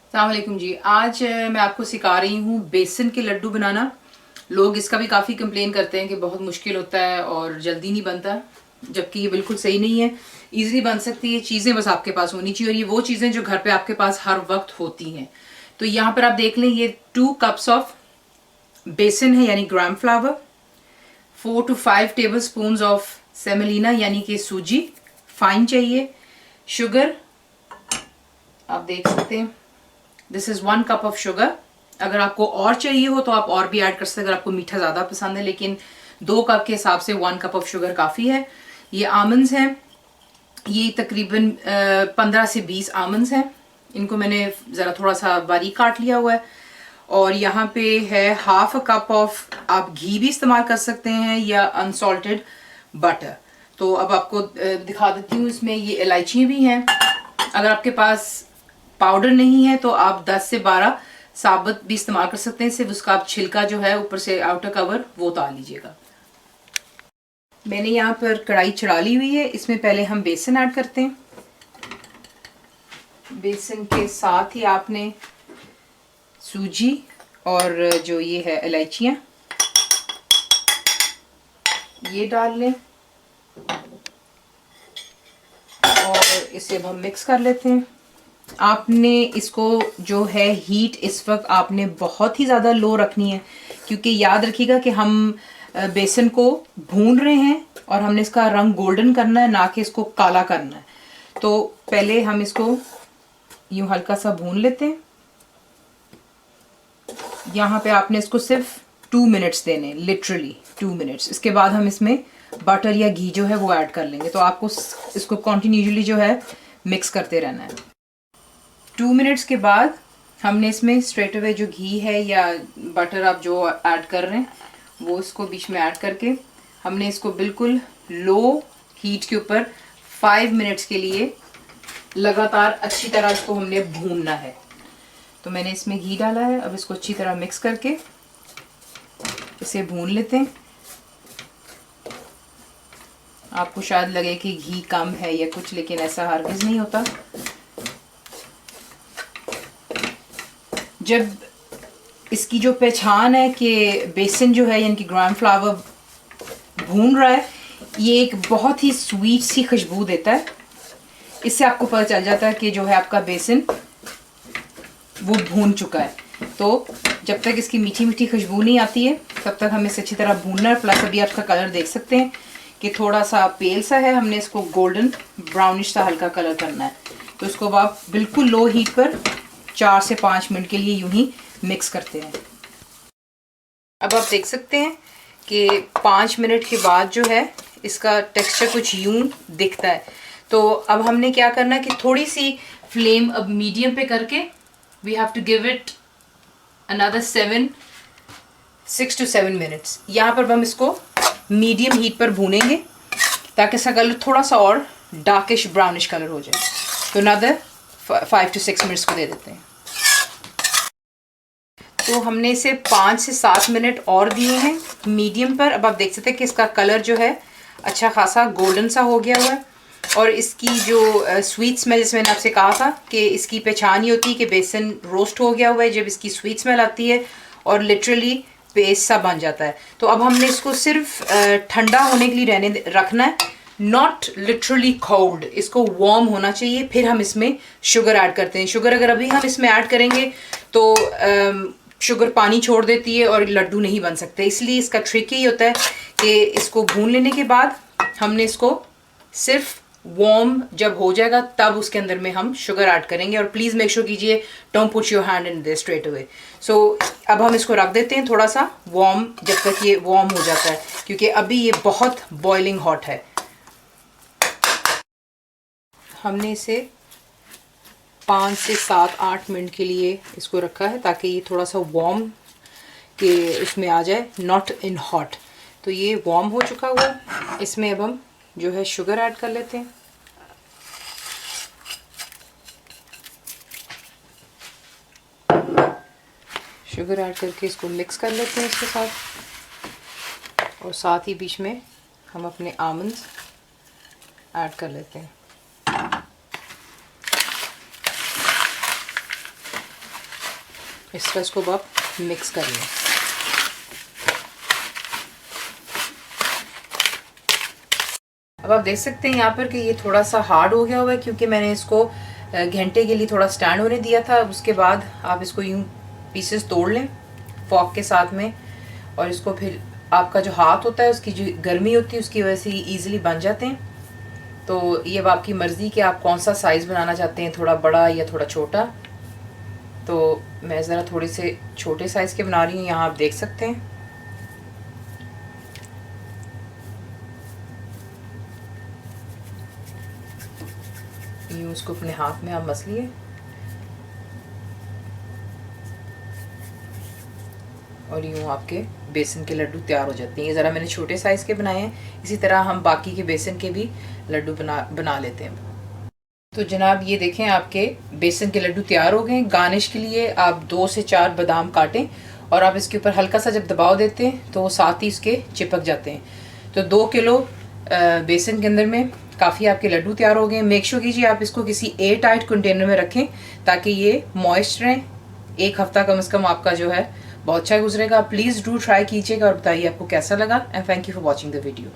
अस्सलाम वालेकुम जी। आज मैं आपको सिखा रही हूँ बेसन के लड्डू बनाना। लोग इसका भी काफ़ी कंप्लेन करते हैं कि बहुत मुश्किल होता है और जल्दी नहीं बनता, जबकि ये बिल्कुल सही नहीं है। ईजिली बन सकती है, चीज़ें बस आपके पास होनी चाहिए, और ये वो चीज़ें जो घर पे आपके पास हर वक्त होती हैं। तो यहाँ पर आप देख लें, ये 2 कप्स ऑफ बेसन है यानी gram flour, 4 to 5 tablespoon of semolina यानी कि सूजी फाइन चाहिए, शुगर आप देख सकते हैं, this is 1 cup of sugar. अगर आपको और चाहिए हो तो आप और भी ऐड कर सकते हैं, अगर आपको मीठा ज़्यादा पसंद है, लेकिन 2 कप के हिसाब से 1 कप ऑफ शुगर काफ़ी है। ये आमंड्स हैं, ये तकरीबन 15 से 20 आमंड्स हैं। इनको मैंने ज़रा थोड़ा सा बारीक काट लिया हुआ है। और यहाँ पे है 1/2 कप ऑफ, आप घी भी इस्तेमाल कर सकते हैं या अनसॉल्टेड बटर। तो अब आपको दिखा देती हूँ, इसमें ये इलायचियाँ भी हैं। अगर आपके पास पाउडर नहीं है तो आप 10 से 12 साबुत भी इस्तेमाल कर सकते हैं, सिर्फ उसका आप छिलका जो है ऊपर से आउटर कवर वो उतार लीजिएगा। मैंने यहाँ पर कढ़ाई चढ़ा ली हुई है, इसमें पहले हम बेसन ऐड करते हैं। बेसन के साथ ही आपने सूजी और जो ये है इलायचियाँ ये डाल लें, और इसे अब हम मिक्स कर लेते हैं। आपने इसको जो है हीट इस वक्त आपने बहुत ही ज़्यादा लो रखनी है, क्योंकि याद रखिएगा कि हम बेसन को भून रहे हैं और हमने इसका रंग गोल्डन करना है, ना कि इसको काला करना है। तो पहले हम इसको यूं हल्का सा भून लेते हैं। यहाँ पे आपने इसको सिर्फ 2 मिनट्स देने, लिटरली 2 मिनट्स। इसके बाद हम इसमें बटर या घी जो है वो ऐड कर लेंगे। तो आपको इसको कॉन्टिन्यूसली जो है मिक्स करते रहना है। 2 मिनट्स के बाद हमने इसमें स्ट्रेट अवे जो घी है या बटर आप जो ऐड कर रहे हैं वो इसको बीच में ऐड करके हमने इसको बिल्कुल लो हीट के ऊपर 5 मिनट्स के लिए लगातार अच्छी तरह इसको हमने भूनना है। तो मैंने इसमें घी डाला है, अब इसको अच्छी तरह मिक्स करके इसे भून लेते हैं। आपको शायद लगे कि घी कम है या कुछ, लेकिन ऐसा हरगिज़ नहीं होता। जब इसकी जो पहचान है कि बेसन जो है यानी कि ग्राम फ्लावर भून रहा है, ये एक बहुत ही स्वीट सी खुशबू देता है। इससे आपको पता चल जाता है कि जो है आपका बेसन वो भून चुका है। तो जब तक इसकी मीठी मीठी खुशबू नहीं आती है तब तक हमें इसे अच्छी तरह भूनना है। प्लस अभी आपका कलर देख सकते हैं कि थोड़ा सा पेल सा है, हमने इसको गोल्डन ब्राउनिश सा हल्का कलर करना है। तो इसको आप बिल्कुल लो हीट पर 4 से 5 मिनट के लिए यूं ही मिक्स करते हैं। अब आप देख सकते हैं कि 5 मिनट के बाद जो है इसका टेक्सचर कुछ यूं दिखता है। तो अब हमने क्या करना है कि थोड़ी सी फ्लेम अब मीडियम पे करके we have to give it another 6 to 7 minutes. यहाँ पर हम इसको मीडियम हीट पर भूनेंगे ताकि इसका कलर थोड़ा सा और डार्किश ब्राउनिश कलर हो जाए। तो अनदर 5 to 6 मिनट्स को दे देते हैं। तो हमने इसे 5 से 7 मिनट और दिए हैं मीडियम पर। अब आप देख सकते हैं कि इसका कलर जो है अच्छा खासा गोल्डन सा हो गया हुआ है, और इसकी जो स्वीट स्मेल, जैसे मैंने आपसे कहा था कि इसकी पहचान ही होती है कि बेसन रोस्ट हो गया हुआ है जब इसकी स्वीट स्मेल आती है और लिटरली पेस्ट सा बन जाता है। तो अब हमने इसको सिर्फ ठंडा होने के लिए रखना है, नॉट लिटरली कोल्ड। इसको वार्म होना चाहिए, फिर हम इसमें शुगर ऐड करते हैं। शुगर अगर अभी हम इसमें ऐड करेंगे तो शुगर पानी छोड़ देती है और लड्डू नहीं बन सकते। इसलिए इसका ट्रिक यही होता है कि इसको भून लेने के बाद हमने इसको सिर्फ वार्म जब हो जाएगा तब उसके अंदर में हम शुगर ऐड करेंगे। और प्लीज़ मेक श्योर कीजिए, don't put your hand in this straight away. So अब हम इसको रख देते हैं थोड़ा सा वार्म, जब तक ये वार्म हो जाता है, क्योंकि अभी ये बहुत बॉइलिंग हॉट है। हमने इसे 5 से 7-8 मिनट के लिए इसको रखा है ताकि ये थोड़ा सा वार्म के उसमें आ जाए, नॉट इन हॉट। तो ये वार्म हो चुका हुआ है। इसमें अब हम जो है शुगर ऐड कर लेते हैं। शुगर ऐड करके इसको मिक्स कर लेते हैं इसके साथ, और साथ ही बीच में हम अपने आमंड्स ऐड कर लेते हैं। इस तरह इसको आप मिक्स कर लें। अब आप देख सकते हैं यहाँ पर कि ये थोड़ा सा हार्ड हो गया हुआ है, क्योंकि मैंने इसको घंटे के लिए थोड़ा स्टैंड होने दिया था। उसके बाद आप इसको यूँ पीसेस तोड़ लें फॉक के साथ में, और इसको फिर आपका जो हाथ होता है उसकी जो गर्मी होती है उसकी वजह से ईज़िली बन जाते हैं। तो ये अब आपकी मर्ज़ी कि आप कौन सा साइज़ बनाना चाहते हैं, थोड़ा बड़ा या थोड़ा छोटा। तो मैं ज़रा थोड़े से छोटे साइज़ के बना रही हूँ, यहाँ आप देख सकते हैं। यूँ उसको अपने हाथ में आप मसलिए और यूँ आपके बेसन के लड्डू तैयार हो जाते हैं। ये ज़रा मैंने छोटे साइज़ के बनाए हैं, इसी तरह हम बाकी के बेसन के भी लड्डू बना लेते हैं। तो जनाब ये देखें आपके बेसन के लड्डू तैयार हो गए। गार्निश के लिए आप 2 से 4 बादाम काटें और आप इसके ऊपर हल्का सा जब दबाव देते हैं तो वो साथ ही इसके चिपक जाते हैं। तो 2 किलो बेसन के अंदर में काफ़ी आपके लड्डू तैयार हो गए। मेक श्योर कीजिए आप इसको किसी एयर टाइट कंटेनर में रखें ताकि ये मॉइस्ट रहें। 1 हफ्ता कम से कम आपका जो है बहुत अच्छा गुजरेगा। प्लीज़ डू ट्राई कीजिएगा और बताइए आपको कैसा लगा। And thank you for watching the video.